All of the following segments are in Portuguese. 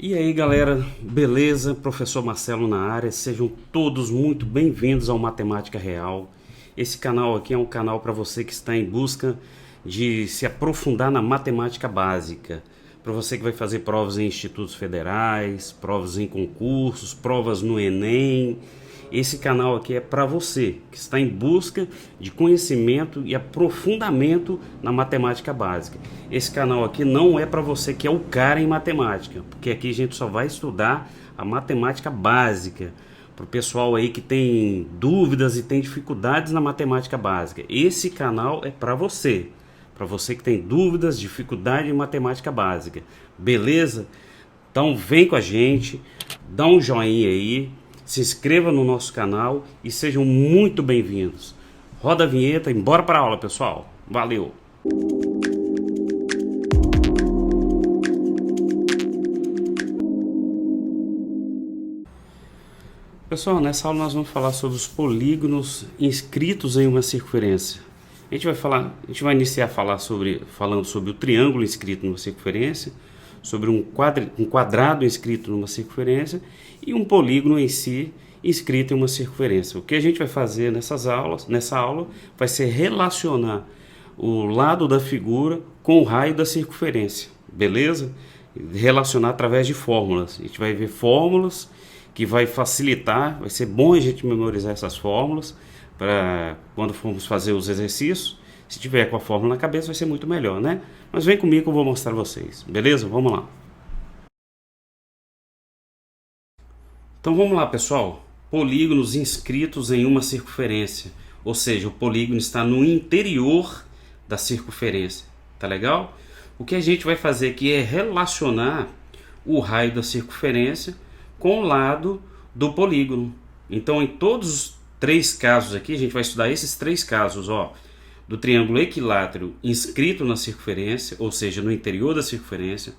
E aí galera, beleza? Professor Marcelo na área, sejam todos muito bem-vindos ao Matemática Real. Esse canal aqui é um canal para você que está em busca de se aprofundar na matemática básica. Para você que vai fazer provas em institutos federais, provas em concursos, provas no Enem. Esse canal aqui é para você que está em busca de conhecimento e aprofundamento na matemática básica. Esse canal aqui não é para você que é o cara em matemática, porque aqui a gente só vai estudar a matemática básica. Para o pessoal aí que tem dúvidas e tem dificuldades na matemática básica. Esse canal é para você. Para você que tem dúvidas, dificuldade em matemática básica. Beleza? Então vem com a gente, dá um joinha aí, se inscreva no nosso canal e sejam muito bem-vindos. Roda a vinheta e bora para a aula, pessoal. Valeu! Pessoal, nessa aula nós vamos falar sobre os polígonos inscritos em uma circunferência. A gente vai iniciar falando sobre o triângulo inscrito numa circunferência, sobre um quadrado inscrito numa circunferência e um polígono em si inscrito em uma circunferência. O que a gente vai fazer nessa aula vai ser relacionar o lado da figura com o raio da circunferência, beleza? Relacionar através de fórmulas. A gente vai ver fórmulas que vai facilitar, vai ser bom a gente memorizar essas fórmulas para quando formos fazer os exercícios. Se tiver com a fórmula na cabeça vai ser muito melhor, né? Mas vem comigo que eu vou mostrar vocês, beleza? Vamos lá. Então vamos lá, pessoal. Polígonos inscritos em uma circunferência, ou seja, o polígono está no interior da circunferência, tá legal? O que a gente vai fazer aqui é relacionar o raio da circunferência com o lado do polígono. Então, em todos os três casos aqui, a gente vai estudar esses três casos, ó, do triângulo equilátero inscrito na circunferência, ou seja, no interior da circunferência,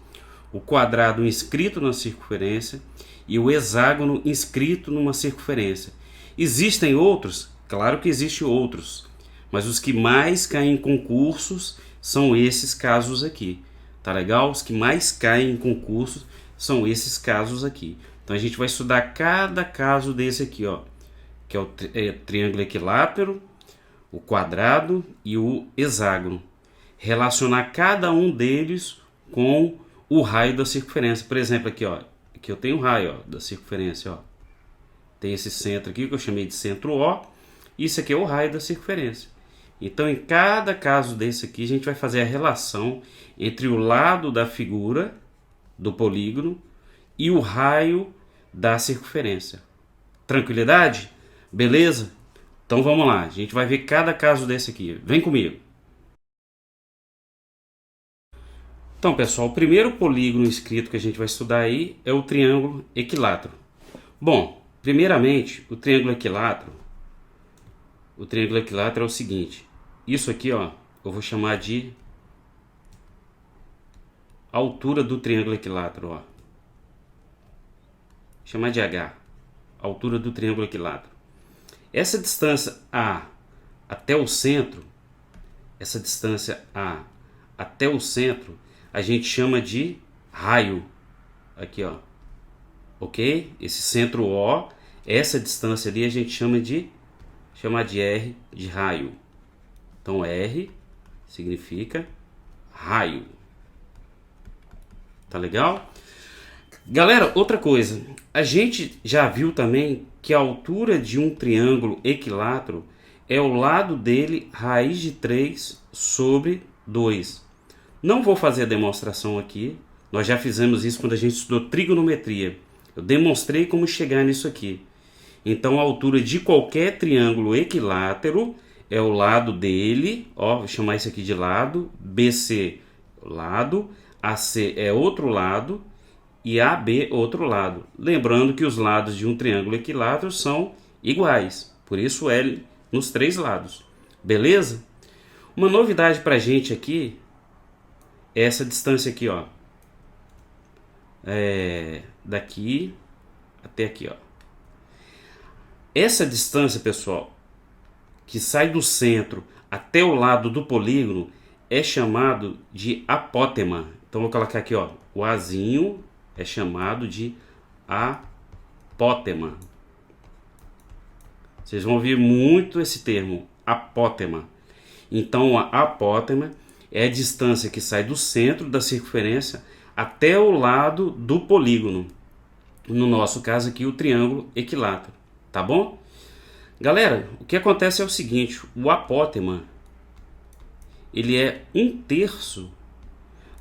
o quadrado inscrito na circunferência e o hexágono inscrito numa circunferência. Existem outros? Claro que existem outros, mas os que mais caem em concursos são esses casos aqui, tá legal? Os que mais caem em concursos são esses casos aqui. Então a gente vai estudar cada caso desse aqui, ó, que é o triângulo equilátero, o quadrado e o hexágono. Relacionar cada um deles com o raio da circunferência. Por exemplo, aqui, ó, aqui eu tenho o raio, ó, da circunferência, ó. Tem esse centro aqui que eu chamei de centro O. Isso aqui é o raio da circunferência. Então, em cada caso desse aqui, a gente vai fazer a relação entre o lado da figura do polígono e o raio da circunferência. Tranquilidade? Beleza? Então vamos lá, a gente vai ver cada caso desse aqui. Vem comigo. Então, pessoal, o primeiro polígono inscrito que a gente vai estudar aí é o triângulo equilátero. Bom, primeiramente, o triângulo equilátero é o seguinte. Isso aqui, ó, eu vou chamar de altura do triângulo equilátero, ó. Chamar de H, altura do triângulo equilátero. Essa distância A até o centro, a gente chama de raio. Aqui, ó. Ok? Esse centro O, essa distância ali a gente chama de R de raio. Então R significa raio. Tá legal? Galera, outra coisa, a gente já viu também que a altura de um triângulo equilátero é o lado dele raiz de 3 sobre 2. Não vou fazer a demonstração aqui, nós já fizemos isso quando a gente estudou trigonometria. Eu demonstrei como chegar nisso aqui. Então a altura de qualquer triângulo equilátero é o lado dele, ó, vou chamar isso aqui de lado, BC lado, AC é outro lado, e AB outro lado. Lembrando que os lados de um triângulo equilátero são iguais, por isso L nos três lados. Beleza? Uma novidade para a gente aqui é essa distância aqui, ó. Daqui até aqui, ó. Essa distância, pessoal, que sai do centro até o lado do polígono é chamado de apótema. Então vou colocar aqui, ó, o Azinho é chamado de apótema. Vocês vão ouvir muito esse termo, apótema. Então, a apótema é a distância que sai do centro da circunferência até o lado do polígono. No nosso caso aqui, o triângulo equilátero. Tá bom? Galera, o que acontece é o seguinte, o apótema, ele é 1/3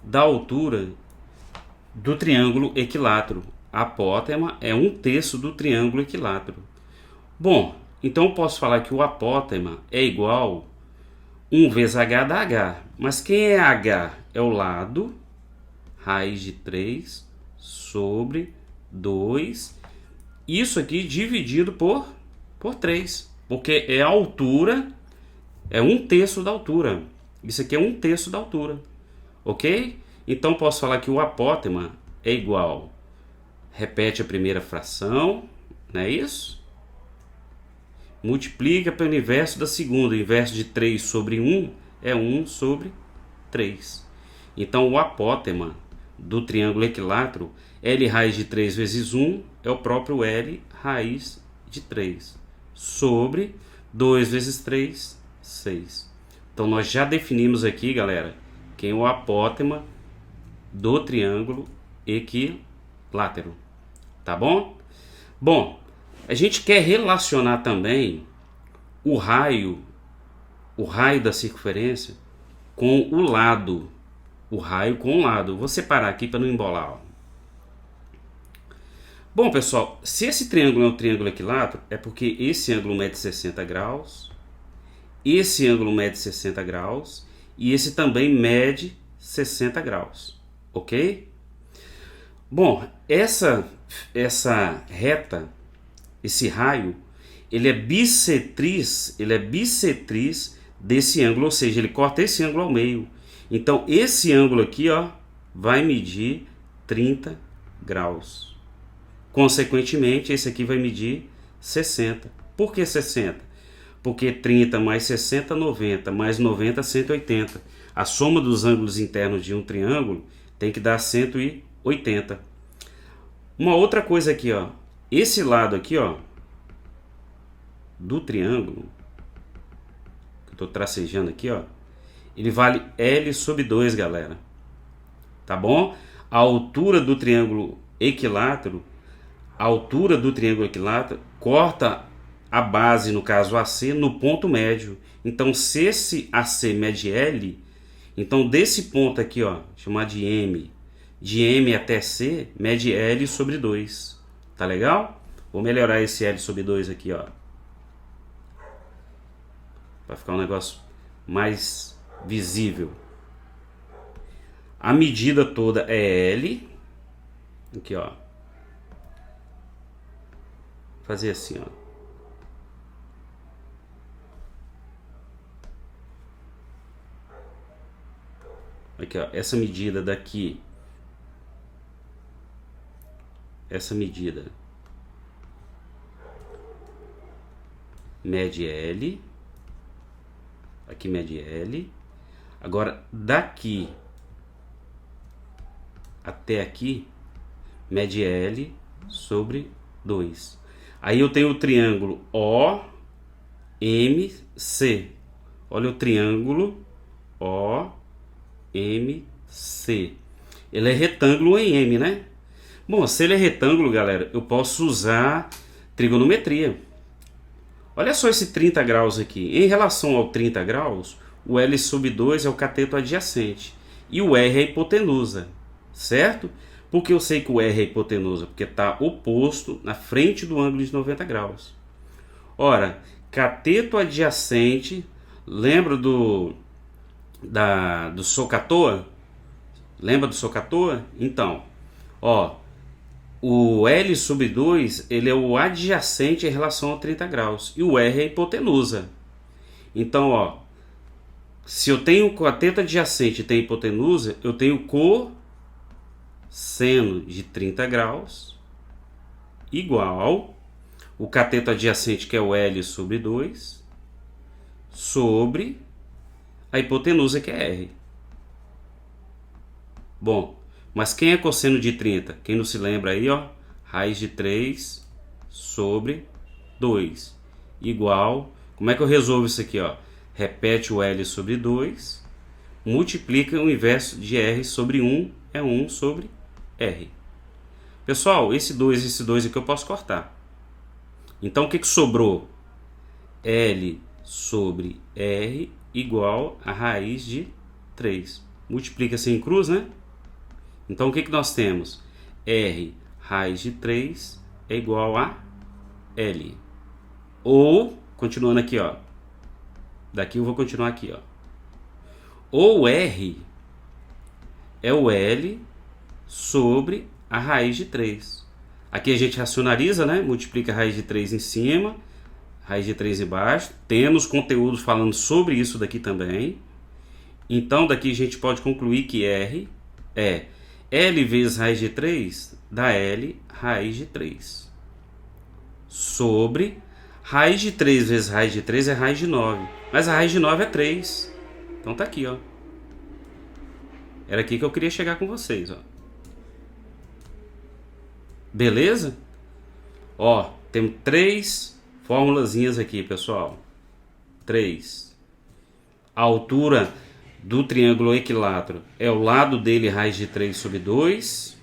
da altura do triângulo equilátero. A apótema é 1/3 do triângulo equilátero. Bom, então eu posso falar que o apótema é igual 1 vezes h dá h. Mas quem é h? É o lado, raiz de 3 sobre 2. Isso aqui dividido por 3. Porque é a altura, é 1/3 da altura. Isso aqui é 1/3 da altura. Ok? Então posso falar que o apótema é igual. Repete a primeira fração, não é isso? Multiplica pelo inverso da segunda. O inverso de 3 sobre 1 é 1 sobre 3. Então o apótema do triângulo equilátero, L raiz de 3 vezes 1 é o próprio L raiz de 3. Sobre 2 vezes 3, 6. Então nós já definimos aqui, galera, quem é o apótema do triângulo equilátero. Tá bom? Bom, a gente quer relacionar também o raio da circunferência com o lado. O raio com o lado. Vou separar aqui para não embolar. Ó. Bom, pessoal, se esse triângulo é um triângulo equilátero, é porque esse ângulo mede 60 graus, esse ângulo mede 60 graus e esse também mede 60 graus. Ok? Bom, essa reta, esse raio, ele é bissetriz desse ângulo, ou seja, ele corta esse ângulo ao meio. Então, esse ângulo aqui, ó, vai medir 30 graus. Consequentemente, esse aqui vai medir 60. Por que 60? Porque 30 mais 60, 90, mais 90, 180. A soma dos ângulos internos de um triângulo tem que dar 180. Uma outra coisa aqui, ó. Esse lado aqui, ó, do triângulo, que eu estou tracejando aqui, ó, ele vale L sobre 2, galera. Tá bom? A altura do triângulo equilátero, corta a base, no caso AC, no ponto médio. Então, se esse AC mede L, então desse ponto aqui, ó, chamar de M até C, mede L sobre 2. Tá legal? Vou melhorar esse L sobre 2 aqui, ó. Vai ficar um negócio mais visível. A medida toda é L. Aqui, ó. Fazer assim, ó. Aqui, ó. Essa medida daqui. Essa medida mede L. Aqui mede L. Agora, daqui até aqui, mede L sobre 2. Aí eu tenho o triângulo OMC. Olha o triângulo OMC. Ele é retângulo em M, né? Bom, se ele é retângulo, galera, eu posso usar trigonometria. Olha só esse 30 graus aqui. Em relação ao 30 graus, o L sobre 2 é o cateto adjacente. E o R é a hipotenusa. Certo? Por que eu sei que o R é a hipotenusa? Porque está oposto na frente do ângulo de 90 graus. Ora, cateto adjacente, lembra do SOHCAHTOA? Lembra do SOHCAHTOA? Então, ó, o L sobre 2, ele é o adjacente em relação a 30 graus. E o R é a hipotenusa. Então, ó, se eu tenho cateto adjacente e tenho hipotenusa, eu tenho cosseno de 30 graus igual o cateto adjacente, que é o L sobre 2, sobre a hipotenusa, que é R. Bom, Mas quem é cosseno de 30? Quem não se lembra aí, ó, raiz de 3 sobre 2 igual, como é que eu resolvo isso aqui, ó? Repete o L sobre 2, multiplica o inverso de R sobre 1, é 1 sobre R. Pessoal, esse 2 aqui eu posso cortar. Então o que sobrou? L sobre R igual a raiz de 3. Multiplica-se em cruz, né? Então o que nós temos? R raiz de 3 é igual a L. Ou, continuando aqui, ó. Daqui eu vou continuar aqui, ó. Ou R é o L sobre a raiz de 3. Aqui a gente racionaliza, né? Multiplica a raiz de 3 em cima, raiz de 3 embaixo. Temos conteúdo falando sobre isso daqui também. Então daqui a gente pode concluir que R é L vezes raiz de 3 dá L raiz de 3 sobre raiz de 3 vezes raiz de 3 é raiz de 9. Mas a raiz de 9 é 3. Então tá aqui, ó. Era aqui que eu queria chegar com vocês, ó. Beleza? Ó, temos 3 formulazinhas aqui, pessoal. 3. A altura do triângulo equilátero é o lado dele raiz de 3 sobre 2.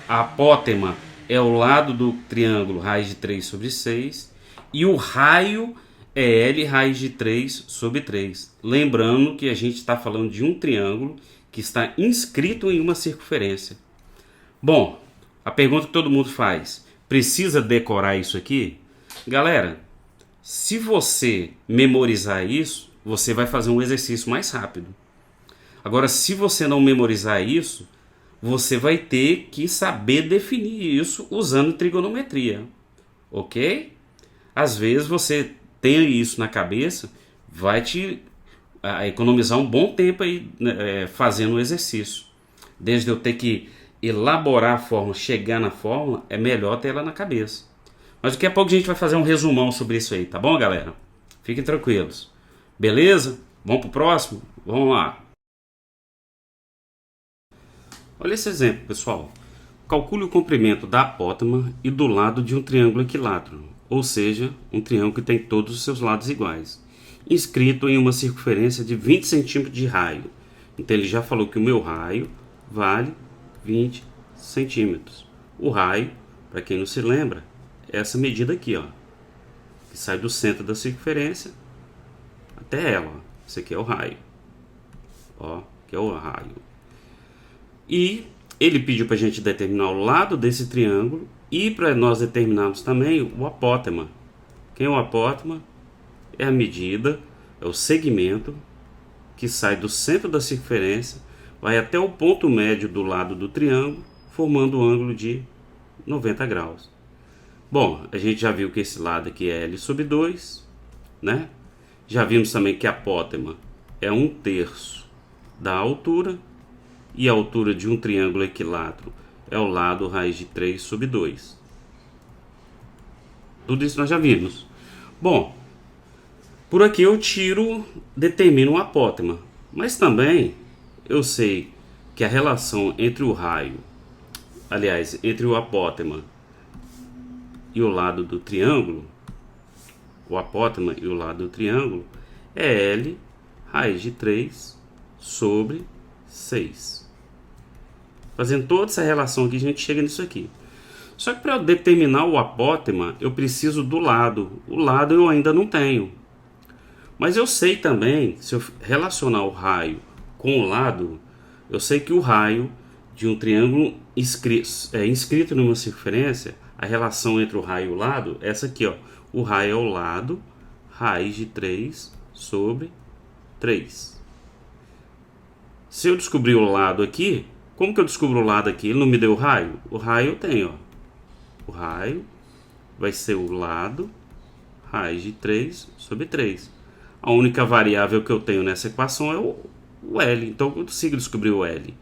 A apótema é o lado do triângulo raiz de 3 sobre 6. E o raio é L raiz de 3 sobre 3. Lembrando que a gente está falando de um triângulo que está inscrito em uma circunferência. Bom, a pergunta que todo mundo faz: precisa decorar isso aqui? Galera, se você memorizar isso, você vai fazer um exercício mais rápido. Agora, se você não memorizar isso, você vai ter que saber definir isso usando trigonometria, ok? Às vezes você tem isso na cabeça, vai te economizar um bom tempo aí, fazendo o exercício. Desde eu ter que elaborar a fórmula, chegar na fórmula, é melhor ter ela na cabeça. Mas daqui a pouco a gente vai fazer um resumão sobre isso aí, tá bom, galera? Fiquem tranquilos. Beleza? Vamos pro próximo? Vamos lá. Olha esse exemplo, pessoal. Calcule o comprimento da apótema e do lado de um triângulo equilátero, ou seja, um triângulo que tem todos os seus lados iguais, inscrito em uma circunferência de 20 cm de raio. Então ele já falou que o meu raio vale 20 centímetros. O raio, para quem não se lembra, é essa medida aqui, ó, que sai do centro da circunferência até ela. Ó. Esse aqui é o raio. Ó, que é o raio. E ele pediu para a gente determinar o lado desse triângulo e para nós determinarmos também o apótema. Quem é o apótema? É a medida, é o segmento que sai do centro da circunferência, vai até o ponto médio do lado do triângulo, formando um ângulo de 90 graus. Bom, a gente já viu que esse lado aqui é L sobre 2, né? Já vimos também que a apótema é 1/3 da altura, e a altura de um triângulo equilátero é o lado raiz de 3 sobre 2. Tudo isso nós já vimos. Bom, por aqui eu determino o apótema, mas também eu sei que a relação entre o raio, aliás, entre o apótema e o lado do triângulo, o apótema e o lado do triângulo é L raiz de 3 sobre 6. Fazendo toda essa relação aqui, a gente chega nisso aqui. Só que para eu determinar o apótema, eu preciso do lado. O lado eu ainda não tenho. Mas eu sei também, se eu relacionar o raio com o lado, eu sei que o raio de um triângulo inscrito numa circunferência, a relação entre o raio e o lado é essa aqui, ó. O raio é o lado, raiz de 3 sobre 3. Se eu descobrir o lado aqui, como que eu descubro o lado aqui? Ele não me deu o raio? O raio eu tenho, ó. O raio vai ser o lado, raiz de 3 sobre 3. A única variável que eu tenho nessa equação é o L. Então eu consigo descobrir o L.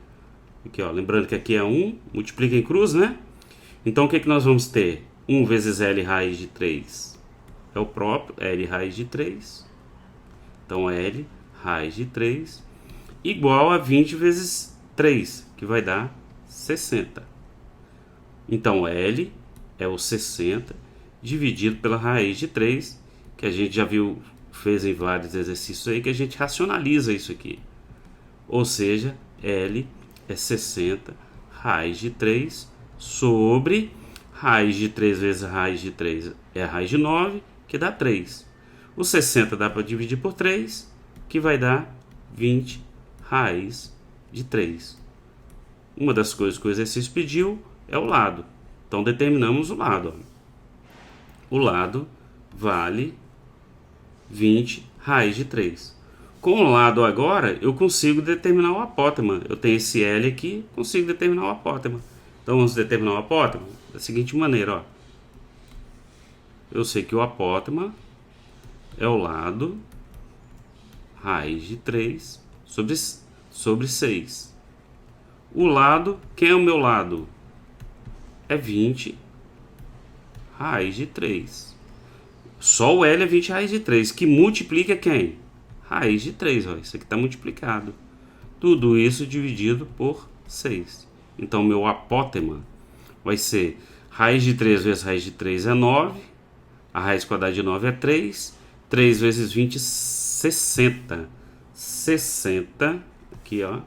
Aqui, ó, lembrando que aqui é 1, multiplica em cruz, né? Então o que nós vamos ter? 1 vezes L raiz de 3 é o próprio L raiz de 3. Então L raiz de 3 igual a 20 vezes 3, que vai dar 60. Então, L é o 60 dividido pela raiz de 3, que a gente já viu, fez em vários exercícios aí, que a gente racionaliza isso aqui. Ou seja, L é 60 raiz de 3 sobre raiz de 3 vezes raiz de 3 é a raiz de 9, que dá 3. O 60 dá para dividir por 3, que vai dar 20 raiz de 3. Uma das coisas que o exercício pediu é o lado. Então determinamos o lado. O lado vale 20 raiz de 3. Com o lado agora, eu consigo determinar o apótema. Eu tenho esse L aqui, consigo determinar o apótema. Então vamos determinar o apótema da seguinte maneira. Ó. Eu sei que o apótema é o lado raiz de 3 sobre 6. O lado, quem é o meu lado? É 20 raiz de 3. Só o L é 20 raiz de 3, que multiplica quem? Raiz de 3, ó, isso aqui está multiplicado. Tudo isso dividido por 6. Então, meu apótema vai ser raiz de 3 vezes raiz de 3 é 9. A raiz quadrada de 9 é 3. 3 vezes 20, 60. 60, aqui ó.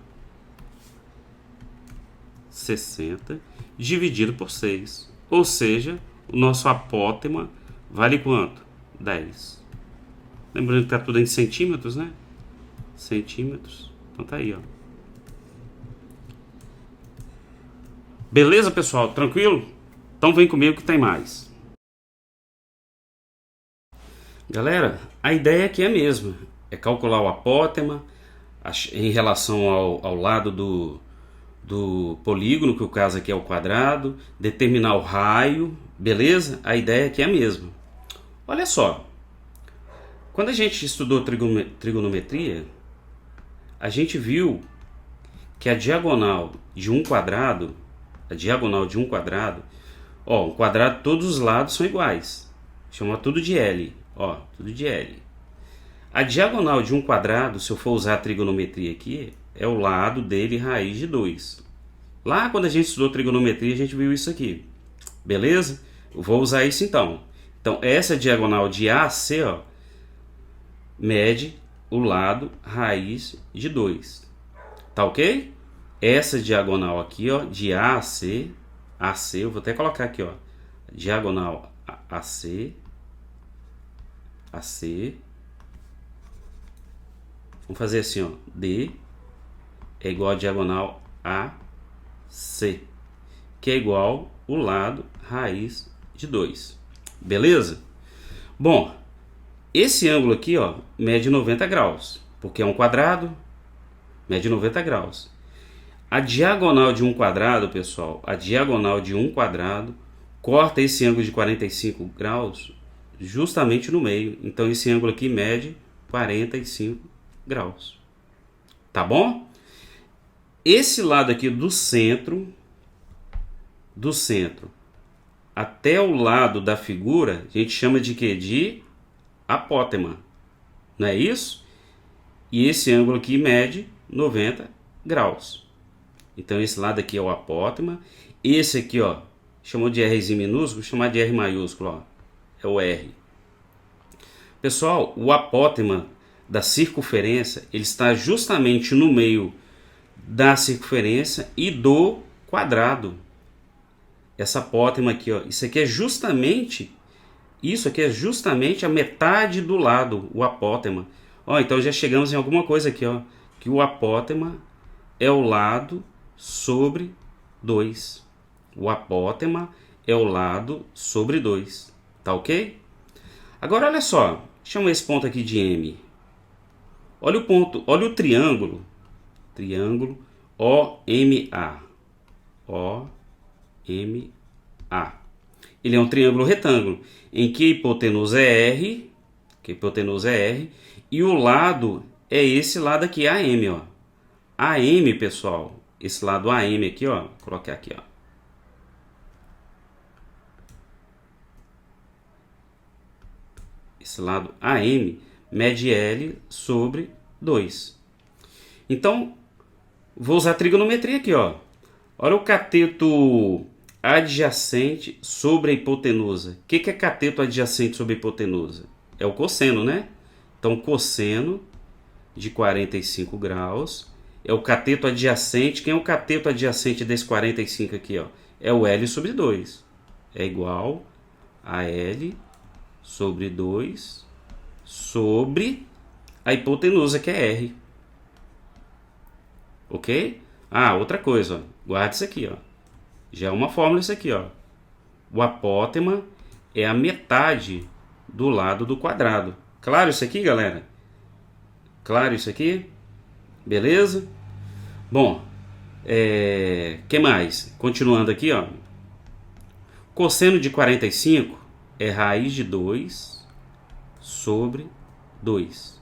60 dividido por 6. Ou seja, o nosso apótema vale quanto? 10. Lembrando que está tudo em centímetros, né? Centímetros. Então tá aí, ó. Beleza, pessoal? Tranquilo? Então vem comigo que tem mais. Galera, a ideia aqui é a mesma. É calcular o apótema em relação ao lado do polígono, que o caso aqui é o quadrado, determinar o raio, beleza? A ideia aqui é a mesma. Olha só. Quando a gente estudou trigonometria, a gente viu que a diagonal de um quadrado, ó, um quadrado, todos os lados são iguais. Chama tudo de L, ó, tudo de L. A diagonal de um quadrado, se eu for usar a trigonometria aqui, é o lado dele raiz de 2. Lá quando a gente estudou trigonometria, a gente viu isso aqui. Beleza? Eu vou usar isso então. Então, essa diagonal de A a C, ó, mede o lado raiz de 2. Tá ok? Essa diagonal aqui, ó, de A a C, eu vou até colocar aqui, ó, diagonal AC, vamos fazer assim, ó, D é igual a diagonal AC, que é igual o lado raiz de 2. Beleza? Bom, esse ângulo aqui, ó, mede 90 graus, porque é um quadrado, mede 90 graus. A diagonal de um quadrado, pessoal, corta esse ângulo de 45 graus justamente no meio. Então esse ângulo aqui mede 45 graus. Tá bom? Esse lado aqui do centro até o lado da figura, a gente chama de quê? De apótema. Não é isso? E esse ângulo aqui mede 90 graus. Então esse lado aqui é o apótema. Esse aqui, ó, chamou de Rzinho minúsculo, vou chamar de R maiúsculo, ó. É o R. Pessoal, o apótema da circunferência, ele está justamente no meio da circunferência e do quadrado. Essa apótema aqui, ó, isso aqui é justamente a metade do lado, o apótema. Ó, então já chegamos em alguma coisa aqui, ó, que o apótema é o lado sobre 2. O apótema é o lado sobre 2. Tá ok? Agora olha só, chama esse ponto aqui de M. Olha o ponto, olha o triângulo OMA. OMA. Ele é um triângulo retângulo em que a hipotenusa é R, e o lado é esse lado aqui, AM, ó. AM, pessoal, esse lado AM aqui, ó, vou colocar aqui, ó. Esse lado AM mede L sobre 2. Então, vou usar a trigonometria aqui, ó. Olha o cateto adjacente sobre a hipotenusa. O que é cateto adjacente sobre a hipotenusa? É o cosseno, né? Então, cosseno de 45 graus é o cateto adjacente. Quem é o cateto adjacente desse 45 aqui? Ó? É o L sobre 2. É igual a L sobre 2 sobre a hipotenusa, que é R. Ok? Ah, outra coisa, ó. Guarda isso aqui, ó. Já é uma fórmula isso aqui, ó. O apótema é a metade do lado do quadrado. Claro isso aqui, galera? Claro isso aqui? Beleza? Bom, que mais? Continuando aqui, ó. Cosseno de 45 é raiz de 2 sobre 2.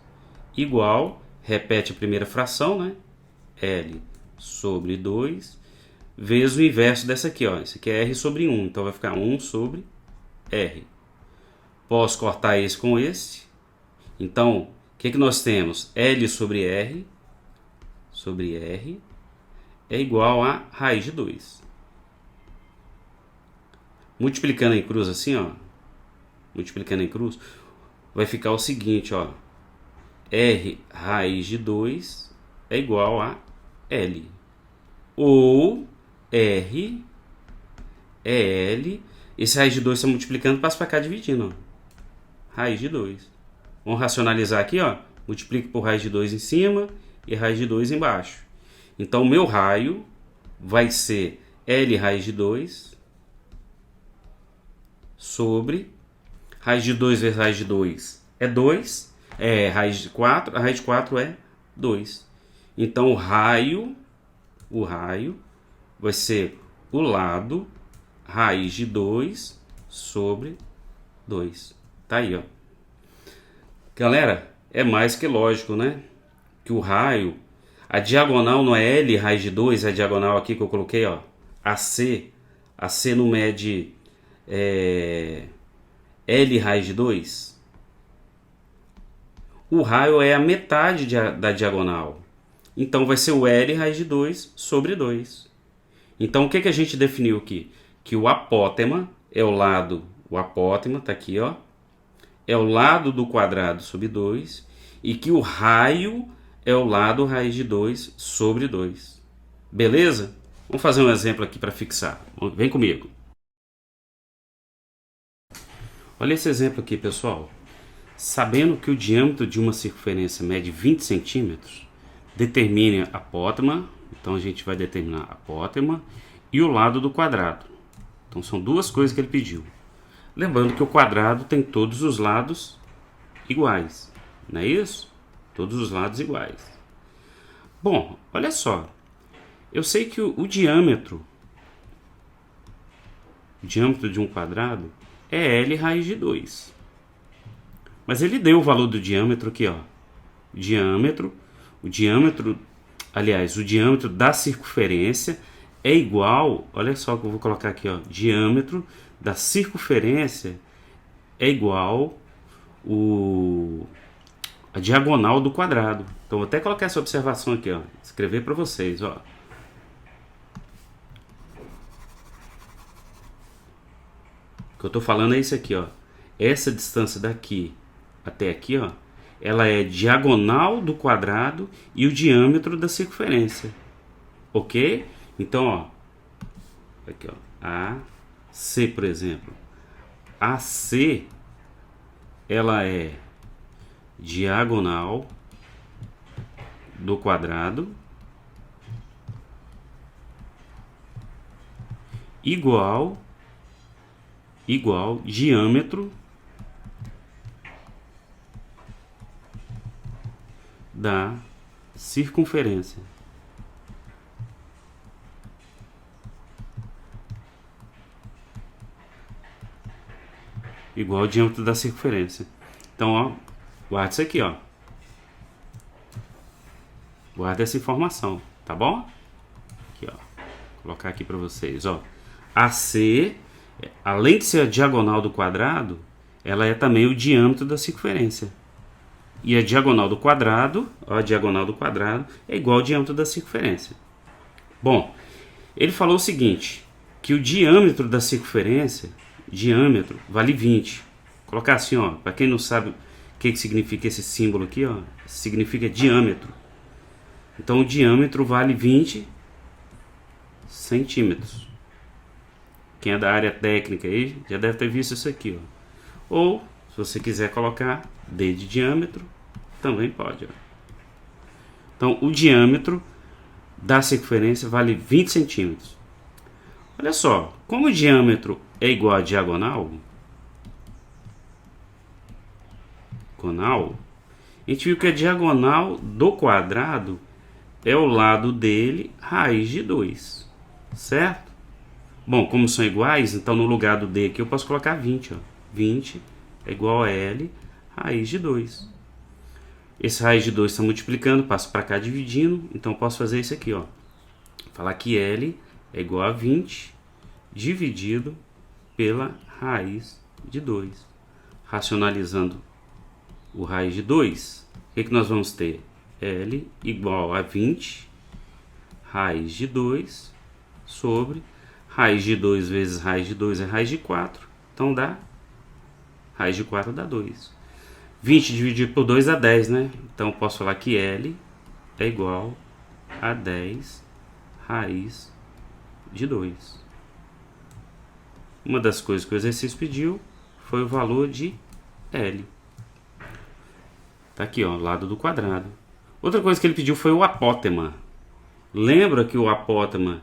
Igual, repete a primeira fração, né? L sobre 2 vezes o inverso dessa aqui, ó. Isso aqui é R sobre 1, então vai ficar 1 sobre R. Posso cortar esse com esse. Então, o que nós temos? L sobre R é igual a raiz de 2. Multiplicando em cruz assim, ó. Multiplicando em cruz, vai ficar o seguinte, ó. R raiz de 2 é igual a L. Ou R é L. Esse raiz de 2 está multiplicando, passa para cá dividindo, ó. Raiz de 2. Vamos racionalizar aqui, ó. Multiplico por raiz de 2 em cima e raiz de 2 embaixo. Então, o meu raio vai ser L raiz de 2 sobre raiz de 2 vezes raiz de 2 é 2. É raiz de 4. A raiz de 4 é 2. Então, o raio vai ser o lado raiz de 2 sobre 2. Tá aí, ó. Galera, é mais que lógico, né? Que o raio, a diagonal não é L raiz de 2, é a diagonal aqui que eu coloquei, ó. AC não mede L raiz de 2. O raio é a metade da diagonal. Então vai ser o L raiz de 2 sobre 2. Então o que a gente definiu aqui? Que o apótema é o lado, o apótema tá aqui, ó, é o lado do quadrado sobre 2, e que o raio é o lado raiz de 2 sobre 2. Beleza? Vamos fazer um exemplo aqui para fixar. Vem comigo. Olha esse exemplo aqui, pessoal. Sabendo que o diâmetro de uma circunferência mede 20 centímetros, determine a apótema. Então a gente vai determinar a apótema e o lado do quadrado. Então são duas coisas que ele pediu. Lembrando que o quadrado tem todos os lados iguais, não é isso? Todos os lados iguais. Bom, olha só. Eu sei que o diâmetro de um quadrado é L raiz de 2. Mas ele deu o valor do diâmetro aqui, ó. O diâmetro da circunferência é igual, olha só que eu vou colocar aqui, ó. Diâmetro da circunferência é igual a diagonal do quadrado. Então vou até colocar essa observação aqui, ó. Escrever para vocês, ó. O que eu tô falando é isso aqui, ó. Essa distância daqui até aqui, ó, ela é diagonal do quadrado e o diâmetro da circunferência. Ok? Então, ó, aqui, ó, AC, por exemplo. AC, ela é diagonal do quadrado igual diâmetro da circunferência. Igual ao diâmetro da circunferência. Então, ó, guarda isso aqui, ó. Guarda essa informação, tá bom? Aqui, ó. Vou colocar aqui para vocês, ó. AC, além de ser a diagonal do quadrado, ela é também o diâmetro da circunferência. E a diagonal do quadrado, ó, a diagonal do quadrado é igual ao diâmetro da circunferência. Bom, Ele falou o seguinte, que o diâmetro da circunferência, diâmetro, vale 20. Vou colocar assim, ó, para quem não sabe o que significa esse símbolo aqui, ó, significa diâmetro. Então o diâmetro vale 20 centímetros. Quem é da área técnica aí já deve ter visto isso aqui, ó. Ou, se você quiser colocar D de diâmetro, também pode, ó. Então o diâmetro da circunferência vale 20 centímetros. Olha só, como o diâmetro é igual a diagonal, a gente viu que a diagonal do quadrado é o lado dele, raiz de 2, certo? Bom, como são iguais, então no lugar do D aqui eu posso colocar 20, ó. 20 é igual a L, raiz de 2. Esse raiz de 2 está multiplicando, passo para cá dividindo, então eu posso fazer isso aqui, ó. Falar que L é igual a 20 dividido pela raiz de 2. Racionalizando o raiz de 2, o que nós vamos ter? L igual a 20 raiz de 2 sobre raiz de 2 vezes raiz de 2 é raiz de 4. Então dá raiz de 4 dá 2. 20 dividido por 2 dá 10, né? Então eu posso falar que L é igual a 10 raiz de 2. Uma das coisas que o exercício pediu foi o valor de L. Tá aqui, ó, lado do quadrado. Outra coisa que ele pediu foi o apótema. Lembra que o apótema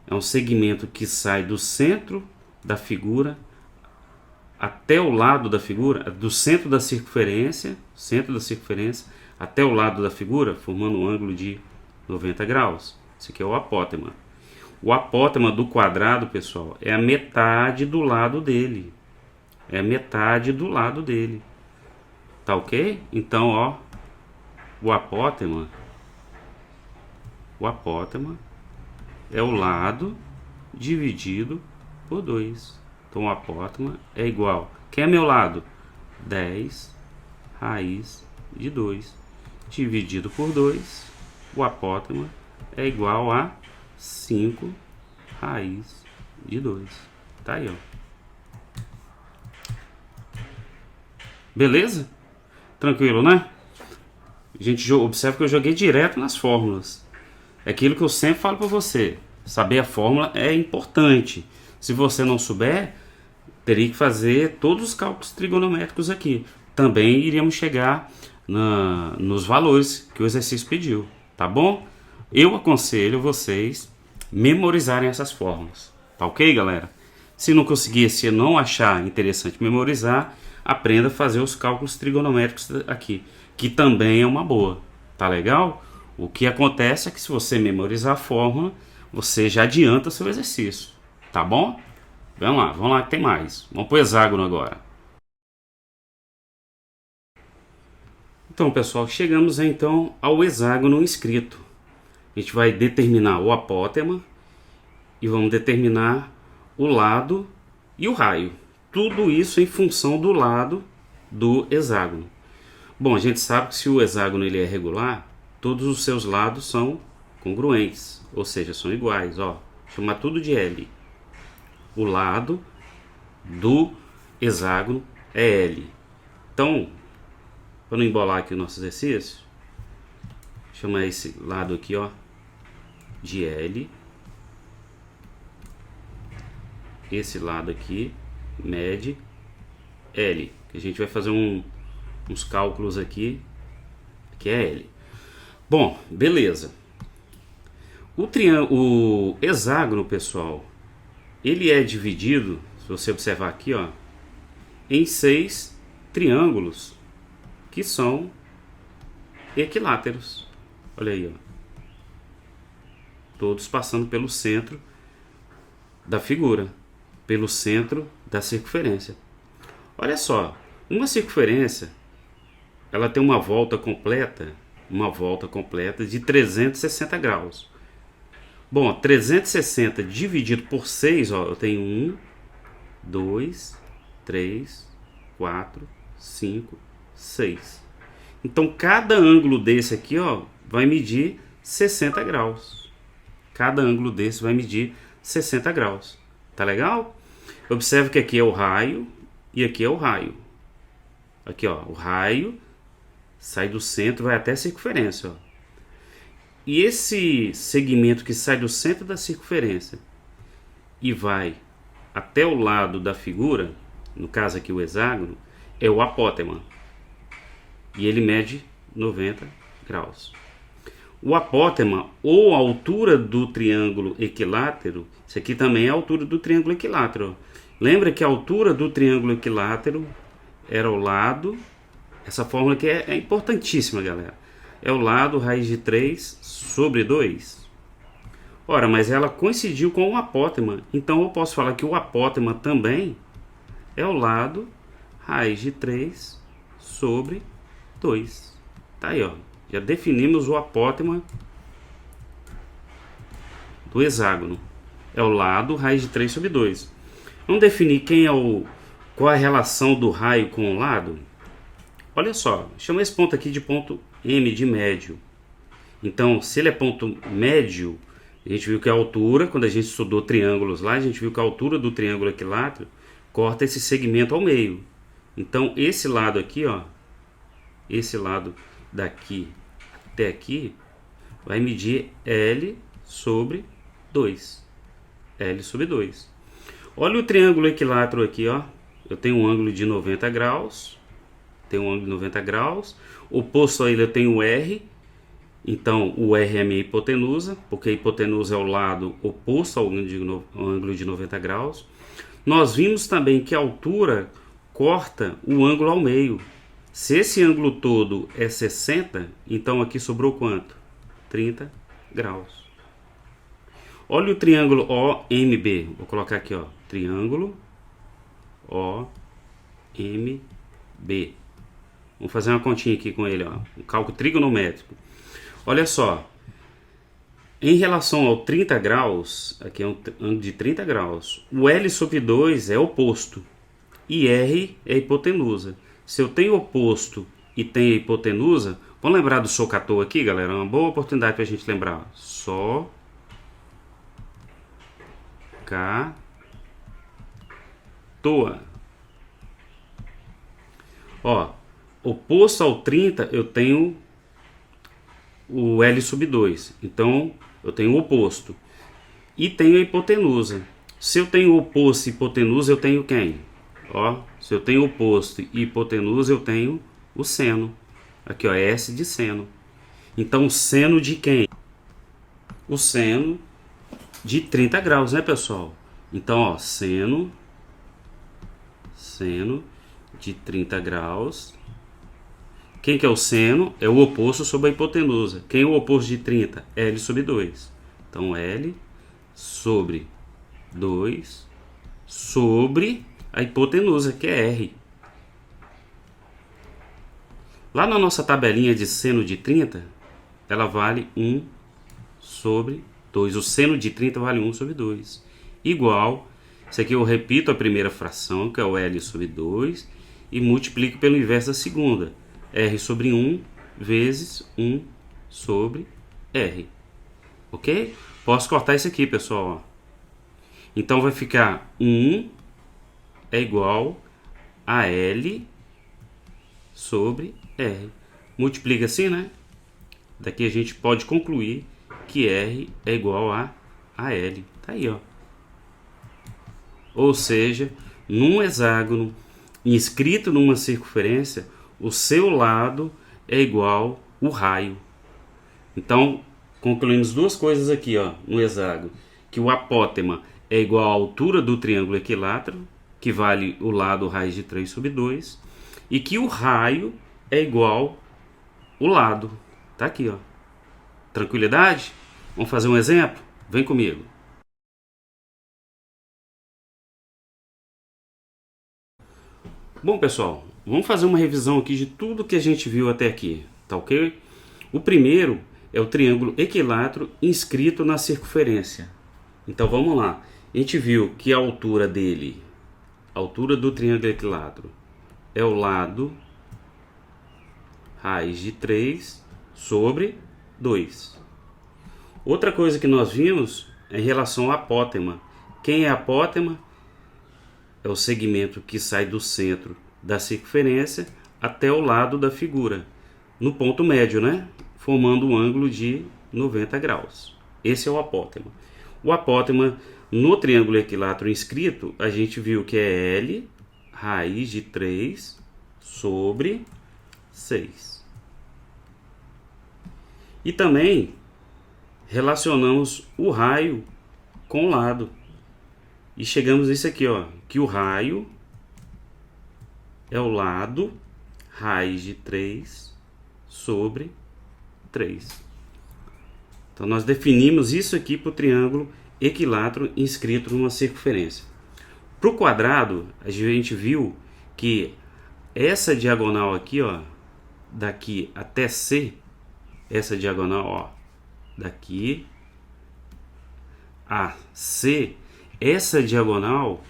é um segmento que sai do centro da figura até o lado da figura, do centro da circunferência até o lado da figura, formando um ângulo de 90 graus. Esse aqui é o apótema. O apótema do quadrado, pessoal, é a metade do lado dele. É a metade do lado dele. Tá ok? Então, ó, o apótema é o lado dividido por 2. Então o apótema é igual. Quem é meu lado? 10 raiz de 2 dividido por 2. O apótema é igual a 5 raiz de 2. Tá aí, ó. Beleza? Tranquilo, né? A gente observa que eu joguei direto nas fórmulas. É aquilo que eu sempre falo para você. Saber a fórmula é importante. Se você não souber, teria que fazer todos os cálculos trigonométricos aqui. Também iríamos chegar nos valores que o exercício pediu. Tá bom? Eu aconselho vocês memorizarem essas fórmulas. Tá ok, galera? Se não conseguir, se não achar interessante memorizar, aprenda a fazer os cálculos trigonométricos aqui, que também é uma boa. Tá legal? O que acontece é que se você memorizar a fórmula, você já adianta seu exercício. Tá bom? Vamos lá que tem mais. Vamos para o hexágono agora. Então, pessoal, chegamos então ao hexágono inscrito. A gente vai determinar o apótema e vamos determinar o lado e o raio. Tudo isso em função do lado do hexágono. Bom, a gente sabe que se o hexágono ele é regular, todos os seus lados são congruentes, ou seja, são iguais. Ó, chamar tudo de L. O lado do hexágono é L. Então, para não embolar aqui o nosso exercício, chamar esse lado aqui, ó, de L. Esse lado aqui mede L. Que a gente vai fazer uns cálculos aqui, que é L. Bom, beleza. O hexágono, pessoal, ele é dividido, se você observar aqui, ó, em 6 triângulos que são equiláteros. Olha aí, ó. Todos passando pelo centro da figura, pelo centro da circunferência. Olha só, uma circunferência, ela tem uma volta completa de 360 graus. Bom, 360 dividido por 6, ó, eu tenho 1, 2, 3, 4, 5, 6. Então, cada ângulo desse aqui, ó, vai medir 60 graus. cada ângulo desse vai medir 60 graus. Tá legal? Observe que aqui é o raio e aqui é o raio. Aqui, ó, o raio sai do centro, vai até a circunferência, ó. E esse segmento que sai do centro da circunferência e vai até o lado da figura, no caso aqui o hexágono, é o apótema. E ele mede 90 graus. O apótema, ou a altura do triângulo equilátero, isso aqui também é a altura do triângulo equilátero. Lembra que a altura do triângulo equilátero era o lado, essa fórmula aqui é importantíssima, galera. É o lado raiz de 3 sobre 2. Ora, mas ela coincidiu com o apótema, então eu posso falar que o apótema também é o lado raiz de 3 sobre 2. Tá aí, ó. Já definimos o apótema do hexágono. É o lado raiz de 3 sobre 2. Vamos definir qual é a relação do raio com o lado? Olha só, chama esse ponto aqui de ponto M, de médio. Então, se ele é ponto médio, a gente viu que a altura, quando a gente estudou triângulos lá, a gente viu que a altura do triângulo equilátero corta esse segmento ao meio. Então, esse lado aqui, ó, esse lado daqui até aqui, vai medir L sobre 2. L sobre 2. Olha o triângulo equilátero aqui, ó. Eu tenho um ângulo de 90 graus. Tenho um ângulo de 90 graus. Oposto a ele eu tenho o R. Então, o R é a minha hipotenusa, porque a hipotenusa é o lado oposto ao ângulo de 90 graus. Nós vimos também que a altura corta o ângulo ao meio. Se esse ângulo todo é 60, então aqui sobrou quanto? 30 graus. Olha o triângulo OMB. Vou colocar aqui, ó, triângulo OMB. Vamos fazer uma continha aqui com ele, ó, um cálculo trigonométrico. Olha só, em relação ao 30 graus, aqui é um ângulo de 30 graus, o L sobre 2 é oposto e R é a hipotenusa. Se eu tenho oposto e tenho a hipotenusa, vamos lembrar do SOHCAHTOA aqui, galera? É uma boa oportunidade para a gente lembrar. SOHCAHTOA. Ó, oposto ao 30 eu tenho o L sobre 2. Então, eu tenho o oposto. E tenho a hipotenusa. Se eu tenho oposto e hipotenusa, eu tenho quem? Ó, se eu tenho oposto e hipotenusa, eu tenho o seno. Aqui, ó, S de seno. Então, seno de quem? O seno de 30 graus, né, pessoal? Então, ó, seno de 30 graus. Quem que é o seno? É o oposto sobre a hipotenusa. Quem é o oposto de 30? L sobre 2. Então, L sobre 2 sobre a hipotenusa, que é R. Lá na nossa tabelinha de seno de 30, ela vale 1 sobre 2. O seno de 30 vale 1 sobre 2. Igual, isso aqui eu repito a primeira fração, que é o L sobre 2, e multiplico pelo inverso da segunda. R sobre 1 vezes 1 sobre R. Ok? Posso cortar isso aqui, pessoal. Então vai ficar 1 é igual a L sobre R. Multiplica assim, né? Daqui a gente pode concluir que R é igual a L. Tá aí, ó. Ou seja, num hexágono inscrito numa circunferência, o seu lado é igual o raio. Então, concluímos duas coisas aqui, ó, no hexágono. Que o apótema é igual à altura do triângulo equilátero, que vale o lado raiz de 3 sobre 2. E que o raio é igual o lado. Tá aqui, ó. Tranquilidade? Vamos fazer um exemplo? Vem comigo. Bom, pessoal, vamos fazer uma revisão aqui de tudo que a gente viu até aqui, tá ok? O primeiro é o triângulo equilátero inscrito na circunferência. Então vamos lá. A gente viu que a altura dele, a altura do triângulo equilátero, é o lado raiz de 3 sobre 2. Outra coisa que nós vimos é em relação ao apótema. Quem é apótema? É o segmento que sai do centro da circunferência até o lado da figura, no ponto médio, né? Formando um ângulo de 90 graus. Esse é o apótema. O apótema no triângulo equilátero inscrito, a gente viu que é L raiz de 3 sobre 6. E também relacionamos o raio com o lado. E chegamos nisso aqui, ó, que o raio é o lado raiz de 3 sobre 3. Então nós definimos isso aqui para o triângulo equilátero inscrito numa circunferência. Para o quadrado, a gente viu que essa diagonal aqui, ó, daqui até C, essa diagonal, ó, daqui a C, essa diagonal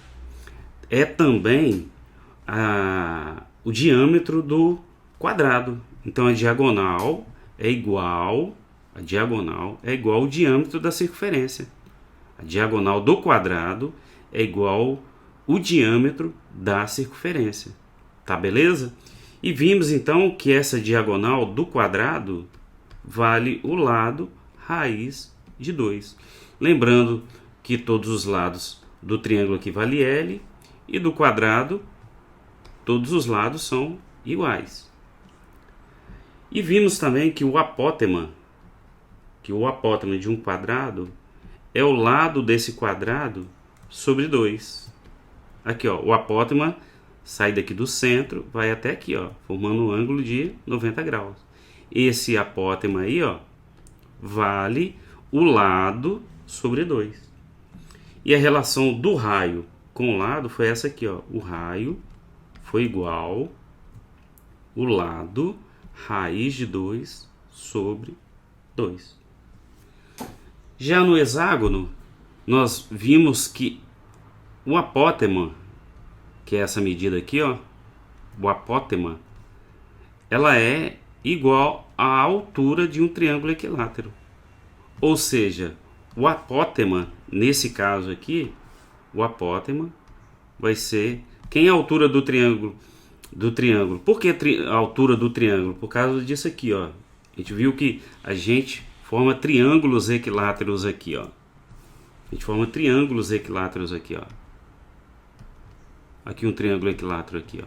é também o diâmetro do quadrado. Então a diagonal é igual ao diâmetro da circunferência. A diagonal do quadrado é igual o diâmetro da circunferência. Tá, beleza? E vimos então que essa diagonal do quadrado vale o lado raiz de 2. Lembrando que todos os lados do triângulo aqui vale L e do quadrado todos os lados são iguais. E vimos também que o apótema de um quadrado é o lado desse quadrado sobre 2. Aqui, ó, o apótema sai daqui do centro, vai até aqui, ó, formando um ângulo de 90 graus. Esse apótema aí, ó, vale o lado sobre 2. E a relação do raio com o lado foi essa aqui, ó. O raio foi igual o lado raiz de 2 sobre 2. Já no hexágono, nós vimos que o apótema, que é essa medida aqui, ó, o apótema, ela é igual à altura de um triângulo equilátero. Ou seja, o apótema, nesse caso aqui, o apótema vai ser... Quem é a altura do triângulo? Por que a altura do triângulo? Por causa disso aqui, ó. A gente viu que a gente forma triângulos equiláteros aqui, ó. A gente forma triângulos equiláteros aqui, ó. Aqui um triângulo equilátero aqui, ó.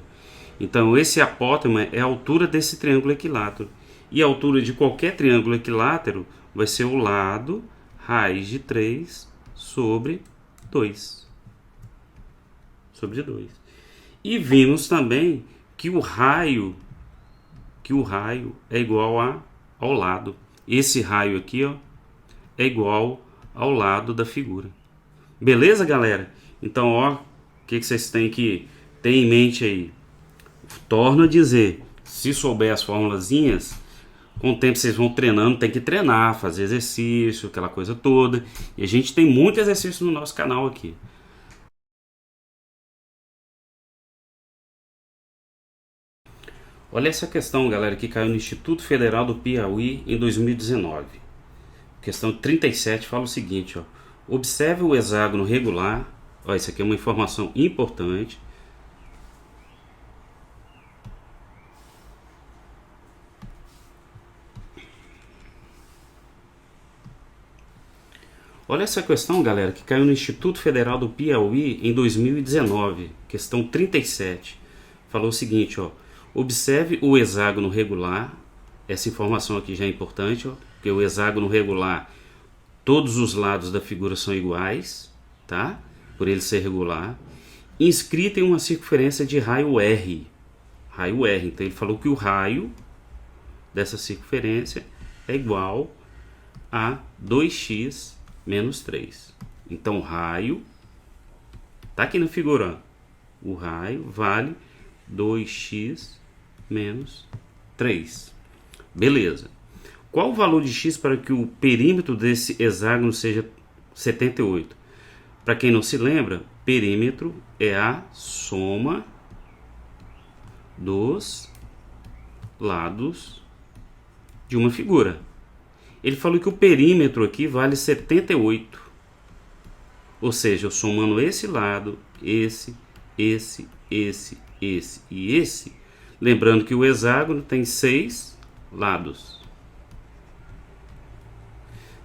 Então esse apótema é a altura desse triângulo equilátero. E a altura de qualquer triângulo equilátero vai ser o lado raiz de 3 sobre 2. Sobre 2. E vimos também que o raio é igual ao lado. Esse raio aqui, ó, é igual ao lado da figura. Beleza, galera? Então, ó, o que vocês têm que ter em mente aí? Torno a dizer, se souber as formulazinhas, com o tempo vocês vão treinando, tem que treinar, fazer exercício, aquela coisa toda. E a gente tem muito exercício no nosso canal aqui. Olha essa questão, galera, que caiu no Instituto Federal do Piauí em 2019. Questão 37 fala o seguinte, ó. Observe o hexágono regular. Ó, isso aqui é uma informação importante. Olha essa questão, galera, que caiu no Instituto Federal do Piauí em 2019. Questão 37. Falou o seguinte, ó. Observe o hexágono regular. Essa informação aqui já é importante, ó, porque o hexágono regular, todos os lados da figura são iguais, tá? Por ele ser regular. Inscrito em uma circunferência de raio R. Raio R. Então ele falou que o raio dessa circunferência é igual a 2x menos 3. Então o raio, tá aqui na figura, ó. O raio vale 2x menos 3. Beleza. Qual o valor de x para que o perímetro desse hexágono seja 78? Para quem não se lembra, perímetro é a soma dos lados de uma figura. Ele falou que o perímetro aqui vale 78. Ou seja, eu somando esse lado, esse e esse. Lembrando que o hexágono tem 6 lados.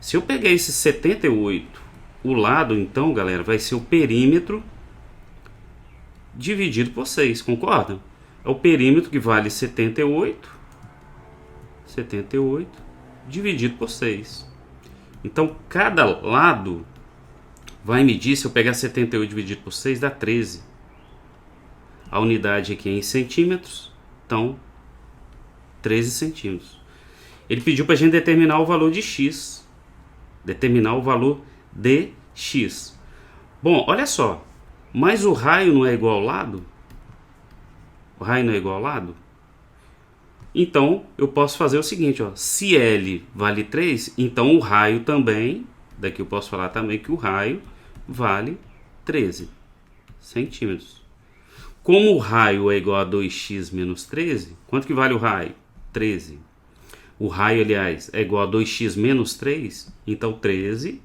Se eu pegar esse 78, o lado, então, galera, vai ser o perímetro dividido por 6, concordam? É o perímetro que vale 78 dividido por 6. Então, cada lado vai medir, se eu pegar 78 dividido por 6, dá 13. A unidade aqui é em centímetros, então 13 centímetros. Ele pediu para a gente determinar o valor de x. Determinar o valor de x. Bom, olha só. Mas o raio não é igual ao lado? O raio não é igual ao lado? Então, eu posso fazer o seguinte, ó. Se L vale 3, então o raio também, daqui eu posso falar também que o raio vale 13 centímetros. Como o raio é igual a 2x menos 13, quanto que vale o raio? 13. O raio, aliás, é igual a 2x menos 3, então 13,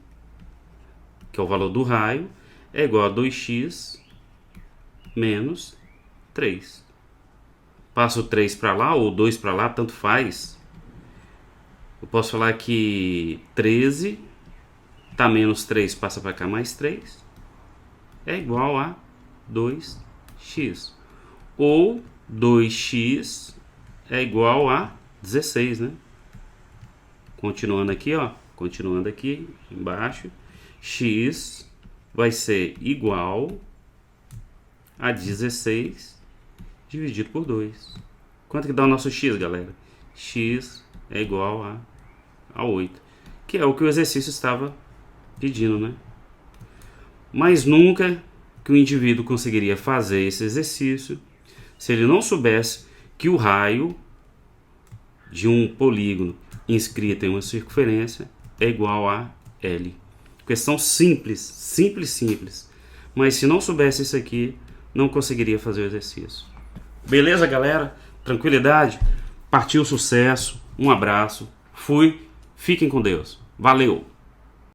que é o valor do raio, é igual a 2x menos 3. Passo o 3 para lá ou 2 para lá, tanto faz. Eu posso falar que 13 tá menos 3, passa para cá mais 3, é igual a 2x. Ou 2x é igual a 16, né? Continuando aqui, ó. Continuando aqui embaixo. X vai ser igual a 16 dividido por 2. Quanto que dá o nosso x, galera? X é igual a 8. Que é o que o exercício estava pedindo, né? Mas nunca que o indivíduo conseguiria fazer esse exercício se ele não soubesse que o raio de um polígono inscrito em uma circunferência é igual a L. Questão simples, simples. Mas se não soubesse isso aqui, não conseguiria fazer o exercício. Beleza, galera? Tranquilidade? Partiu sucesso. Um abraço. Fui. Fiquem com Deus. Valeu!